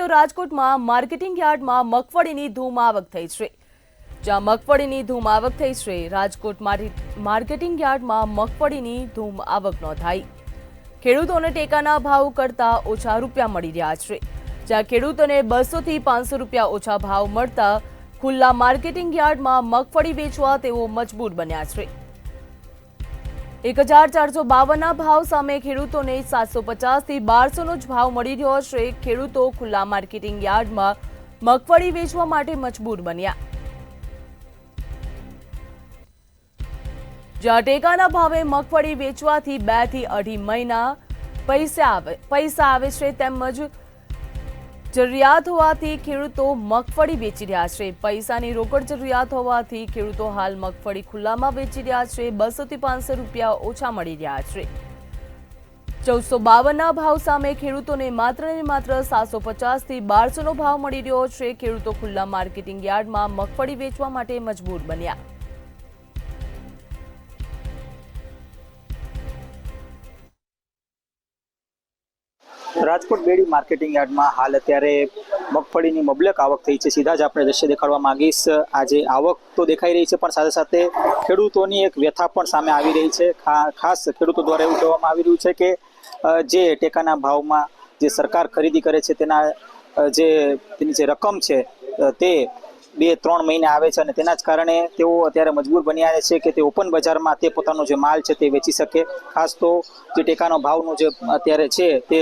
તો રાજકોટમાં માર્કેટિંગ યાર્ડમાં મગફળીની ધૂમ આવક થઈ છે। જ્યાં મગફળીની ધૂમ આવક થઈ છે, રાજકોટ માર્કેટિંગ યાર્ડમાં મગફળીની ધૂમ આવક નોંધાઈ। ખેડૂતોને ટેકાના ભાવ કરતાં ઓછા રૂપિયા મળી રહ્યા છે। જ્યાં ખેડૂતોને 200 થી 500 રૂપિયા ઓછા ભાવ મળતા ખુલ્લા માર્કેટિંગ યાર્ડમાં મગફળી વેચવા તેઓ મજબૂર બન્યા છે। 1452 ભાવ સામે ખેડૂતોને 750 થી 1200 જ ભાવ મળી રહ્યો છે। ખેડૂતો ખુલ્લા માર્કેટિંગ યાર્ડમાં મગફળી વેચવા માટે મજબૂર બન્યા। જ્યાં ટેકાના ભાવે મગફળી વેચવાથી 2 થી 2.5 મહિના પૈસા આવે છે, તેમજ જરૂરિયાત હોવાથી ખેડૂતો મગફળી વેચી રહ્યા છે। પૈસાની રોકડ જરૂરિયાત હોવાથી ખેડૂતો હાલ મગફળી ખુલ્લામાં વેચી રહ્યા છે। 200 થી 500 રૂપિયા ઓછા મળી રહ્યા છે। 1452 ભાવ સામે ખેડૂતોને માત્ર ને માત્ર 750 થી 1200 ભાવ મળી રહ્યો છે। ખેડૂતો ખુલ્લા માર્કેટિંગ યાર્ડમાં મગફળી વેચવા માટે મજબૂર બન્યા। રાજકોટ બેડી માર્કેટિંગ યાર્ડમાં હાલ અત્યારે મગફળીની મબલક આવક થઈ છે। સીધા જ આપણે દ્રશ્ય દેખાડવા માંગીશ। આજે આવક તો દેખાઈ રહી છે, પણ સાથે સાથે ખેડૂતોની એક વ્યથા પણ સામે આવી રહી છે। ખાસ ખેડૂતો દ્વારા એવું કહેવામાં આવી રહ્યું છે કે જે ટેકાના ભાવમાં જે સરકાર ખરીદી કરે છે તેની જે રકમ છે તે 2-3 મહિને આવે છે, અને તેના જ કારણે તેઓ અત્યારે મજબૂર બન્યા છે કે તે ઓપન બજારમાં તે પોતાનો જે માલ છે તે વેચી શકે। ખાસ તો જે ટેકાનો ભાવનો જે અત્યારે છે તે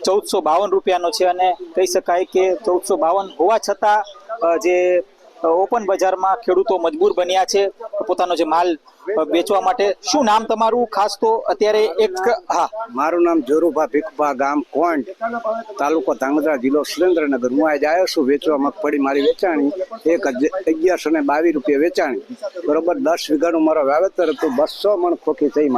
1452 રૂપિયાનો છે, અને કહી શકાય કે 1452 હોવા છતાં જે ઓપન બજારમાં ખેડૂતો મજબૂર બન્યા છે પોતાનો જે માલ વેચવા માટે। શું નામ તમારું? ખાસ તો અત્યારે મારું નામ જોરુભા ભીખભા, ગામ કોંડ, તાલુકો ધાંગધ્રા, જિલ્લો સુરેન્દ્રનગર। હું આજે આવ્યો છું વેચવા મગફળી। મારી વેચાણી 1122 રૂપિયા વેચાણી, બરોબર। 10 વીઘાનું મારો વાવેતર હતું। 200 મણ ખોખી થઈ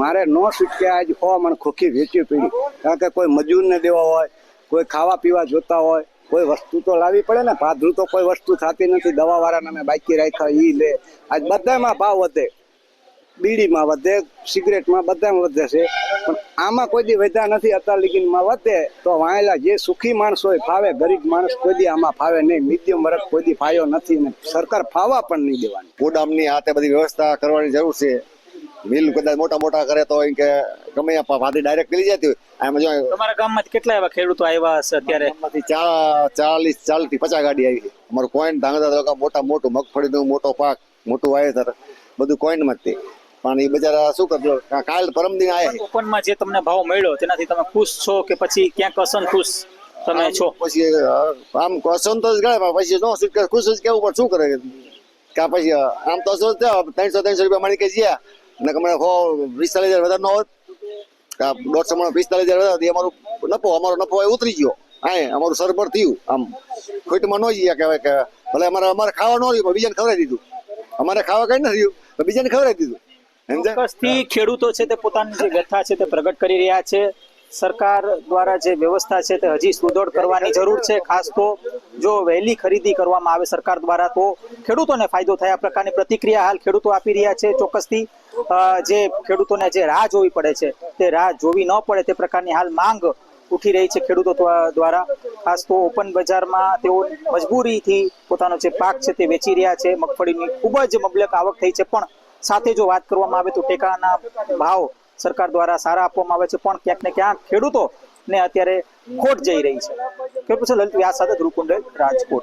મારે નો છૂટકે આજ 100 મણ ખોખી વેચવી પડી, કારણ કે કોઈ મજૂરને દેવા હોય, કોઈ ખાવા પીવા જોતા હોય, કોઈ વસ્તુ તો લાવવી પડે ને। ભાદરું તો કોઈ વસ્તુ થતી નથી, દવા વાળાને અમે બાકી રાખ્યા ઈ લે। આજ બધામાં ભાવ વધે, બીડીમાં વધે, સિગરેટમાં બધામાં વધે છે, પણ આમાં કોઈ દી વધ્યા નથી। અત્યાર લગીનમાં વધે તો વાયેલા જે સુખી માણસ હોય ફાવે, ગરીબ માણસ કોઈ દી આમાં ફાવે નહીં। મીડિયમ વર્ગ કોઈ દી ફાયો નથી ને સરકાર ફાવા પણ નહીં દેવાની। ગોડામની આ બધી વ્યવસ્થા કરવાની જરૂર છે। મિલ કદાચ મોટા કરે તો કે ગમે ભાતી ડાયરેક્ટ મિલી જતી હોય। તમારા ગામમાંથી કેટલા એવા ખેડૂતો આવ્યા હશે અત્યારે? 40 થી 50 ગાડી આવી છે। અમારું કોઈન ધાંગધ્રા મોટું મગફળીનું મોટો પાક, મોટું વાવેતર બધું કોઈનમાં જ। પણ એ બજાર શું કરજો, કાલ પરમદિન આવ્યા। ઓપનમાં જે તમને ભાવ મળ્યો તેનાથી તમે ખુશ છો કે પછી ક્યાંક અસંતુષ્ટ તમે છો? પછી આમ અસંતોષ ગણાય, પછી નો ખુશ જ કેવું પણ શું કરે કે પછી આમ તો 300 રૂપિયા મળી કે જ્યાં ને મને 45,000 વધારે નો હોત, 150 મણ 45,000 વધારે અમારો નફો ઉતરી ગયો। અમારું સરભર થયું, આમ ખોટમાં ન જઈએ કહેવાય કે ભલે અમારે ખાવા ન રહ્યું, બીજાને ખવડાવી દીધું। અમારે ખાવા કઈ ન રહ્યું તો બીજાને ખવડાવી દીધું। ચોક્કસથી ખેડૂતો છે તે પોતાની જે વ્યથા છે તે પ્રગટ કરી રહ્યા છે। સરકાર દ્વારા જે વ્યવસ્થા છે તે હજી સુદૃઢ કરવાની જરૂર છે। ખાસ તો જો વહેલી ખરીદી કરવામાં આવે સરકાર દ્વારા તો ખેડૂતોને ફાયદો થાય। આ પ્રકારની પ્રતિક્રિયા હાલ ખેડૂતો આપી રહ્યા છે। ચોક્કસથી જે ખેડૂતોને જે રાહ જોવી પડે છે તે રાહ જોવી ન પડે તે પ્રકારની હાલ માંગ ઉઠી રહી છે ખેડૂતો દ્વારા। ખાસ તો ઓપન બજારમાં તેઓ મજબૂરીથી પોતાનો જે પાક છે તે વેચી રહ્યા છે। મગફળીની ખૂબ જ મબલક આવક થઈ છે, પણ સાથે જો વાત કરવામાં આવે તો ટેકાના ભાવ સરકાર દ્વારા સારા આપવામાં આવે છે, પણ ક્યાંક ને ક્યાંક ખેડૂતોને અત્યારે ખોટ જઈ રહી છે। લલિત વ્યાસ સાથે ધ્રુવ કુંડલ, રાજકોટ।